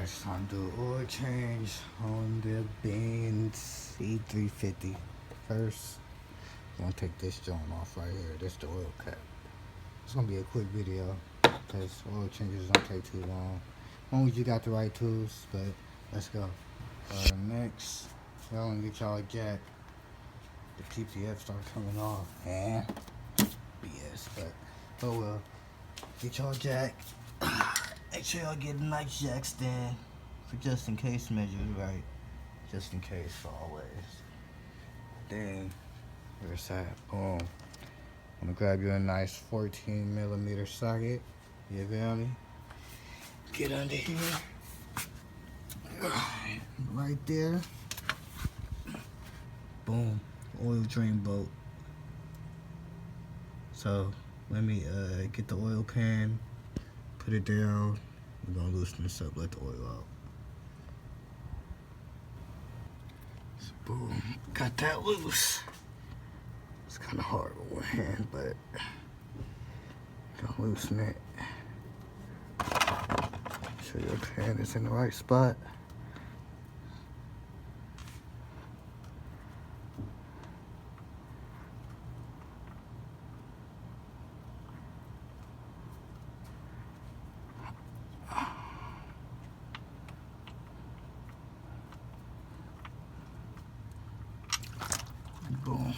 It's time to do oil change on the Benz e350. First, I'm gonna take this joint off right here. This the oil cap. It's gonna be a quick video because oil changes don't take too long. As long as you got the right tools, but let's go. Next, y'all gonna get y'all a jack. The PPF start coming off. And BS, but oh well. Get y'all a jack. Make sure y'all get a nice jack stand for just in case measures, right? Just in case, always. Then, where's that? Boom. I'm gonna grab you a nice 14mm socket. You feel me? Get under here. Right there. Boom. Oil drain bolt. So, let me get the oil pan. Put it down. We're gonna loosen this up, let the oil out. So boom, got that loose. It's kind of hard with one hand, but gonna loosen it. Make sure your pan is in the right spot. Boom.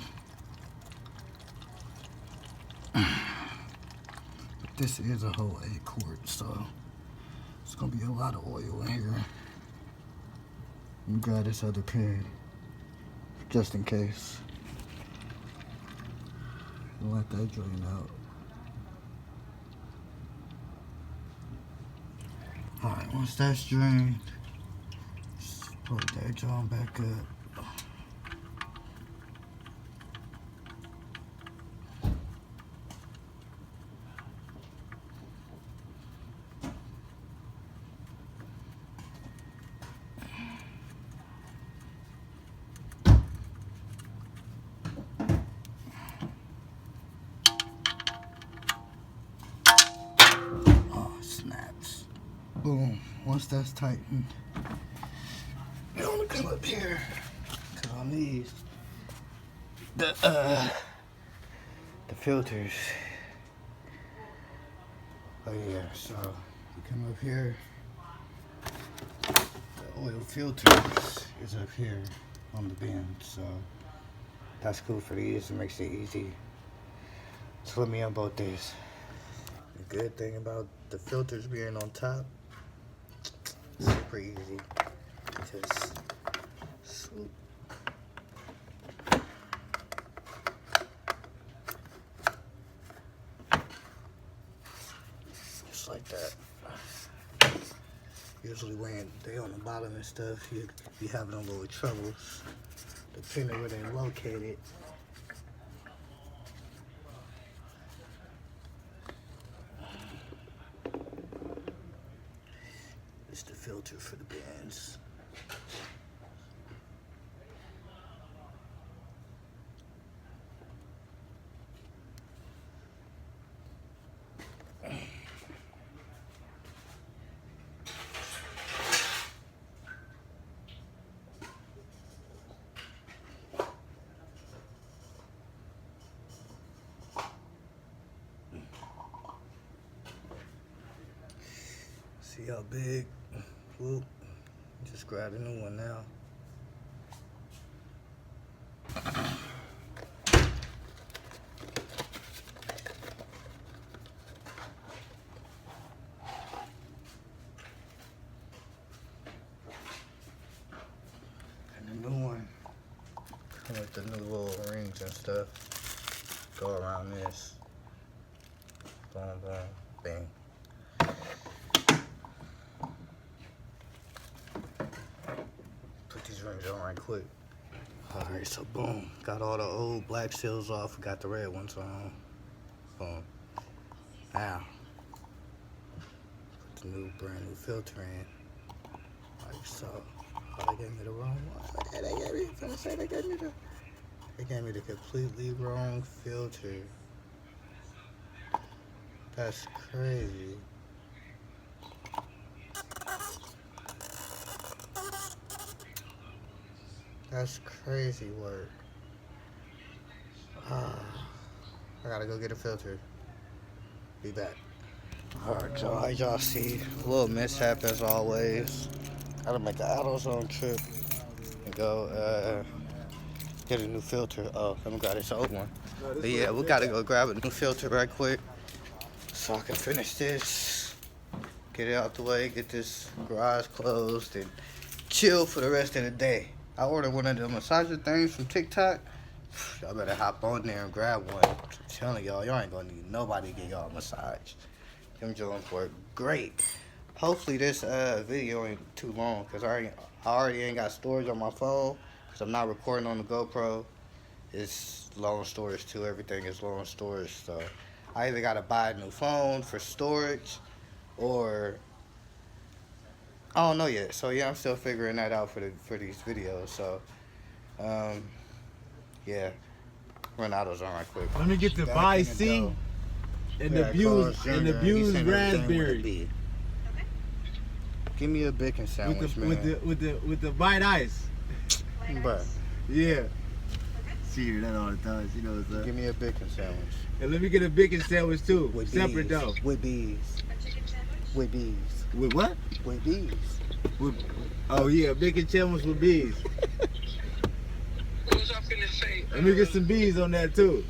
This is a whole 8 quart, so it's gonna be a lot of oil in here. And grab this other pan, just in case. And let that drain out. Alright, once that's drained, just put that joint back up. Snaps. Boom. Once that's tightened, I'm gonna come up here because on these the filters. Oh yeah, so you come up here. The oil filters is up here on the Benz, so that's cool for these. It makes it easy. So let me unbolt this. The good thing about the filters being on top, super easy. Just swoop. Just like that. Usually when they on the bottom and stuff, you be having a little troubles depending where they're located. It's the filter for the Benz. See how big? Whoop. Just grab a new one now. And the new one come with the new little rings and stuff. Go around this. Boom, boom, bang. Put these rings on right quick. Alright, so boom. Got all the old black seals off. Got the red ones on. Boom. Now, put the new brand new filter in. Like so. Oh, they gave me the wrong one. They gave me the completely wrong filter. That's crazy. That's crazy work. I gotta go get a filter. Be back. Alright, y'all. As y'all see, a little mishap as always. Gotta make an AutoZone trip and go get a new filter. Oh, let me grab this old one. But yeah, we gotta go grab a new filter right quick so I can finish this, get it out the way, get this garage closed, and chill for the rest of the day. I ordered one of the massager things from TikTok. Y'all better hop on there and grab one. I'm telling y'all ain't gonna need nobody to get y'all a massage. Them joints work great. Hopefully this video ain't too long, because I already ain't got storage on my phone, because I'm not recording on the GoPro. It's low on storage too. Everything is low on storage, so I either gotta buy a new phone for storage, or I don't know yet. So yeah, I'm still figuring that out for these videos. So yeah, run AutoZone right quick. Let me get the by C and the abused raspberry. Give me a bacon sandwich, man. With the white ice. Bruh. Yeah. See her that all the time. She knows that. Give me a bacon sandwich. And let me get a bacon sandwich too. With separate bees. though. With bees. With bees. With what? With bees. With, oh yeah, bacon sandwich with bees. What was I finna say? Let me get some bees on that too.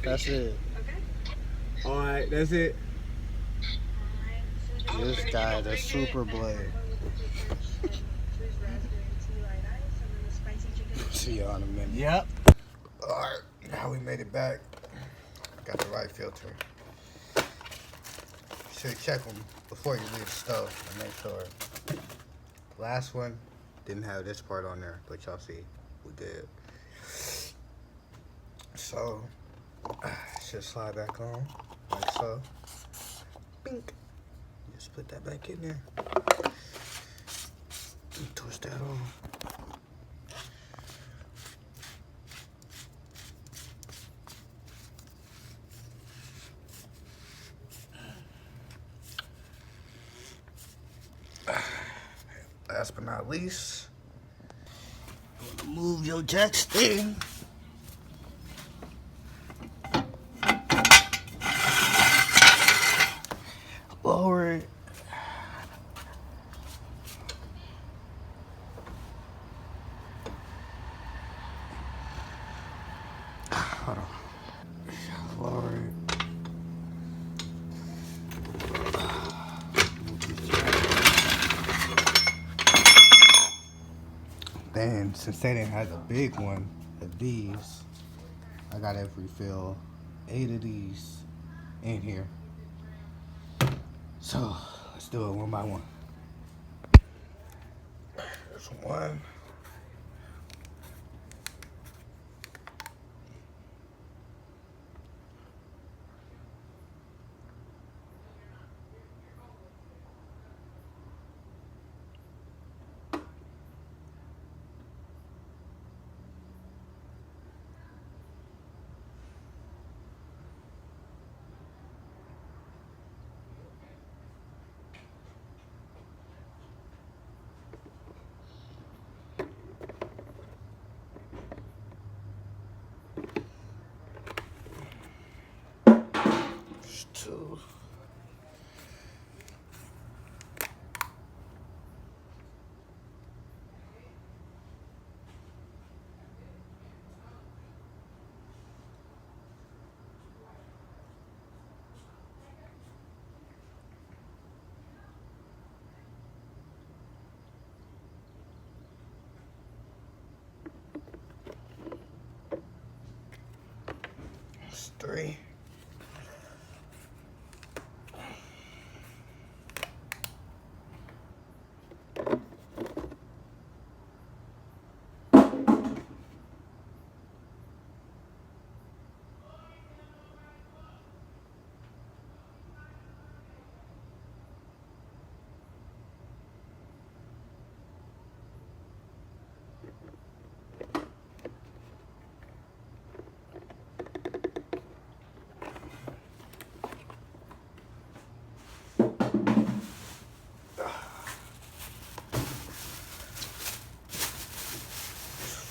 That's it. All right, that's it. This guy, the super blade. See y'all in a minute. Yep. Alright, now we made it back. Got the right filter. Should check them before you leave the stove and make sure. Last one didn't have this part on there, but y'all see, we did. So, should slide back on, like so. Bink. Just put that back in there. And twist that on. Last but not least, move your jack stand. Lower it. Hold on. Lower it. Then, since they didn't have the big one of these, I gotta refill 8 of these in here. So, let's do it one by one. There's one. There's 2. There's 3.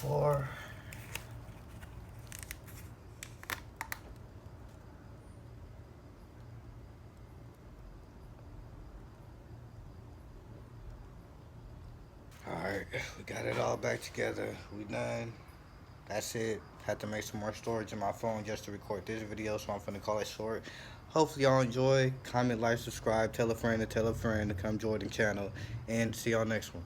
before. Alright, we got it all back together. We done. That's it. Had to make some more storage in my phone just to record this video, so I'm finna call it short. Hopefully y'all enjoy. Comment, like, subscribe, tell a friend to come join the channel, and see y'all next one.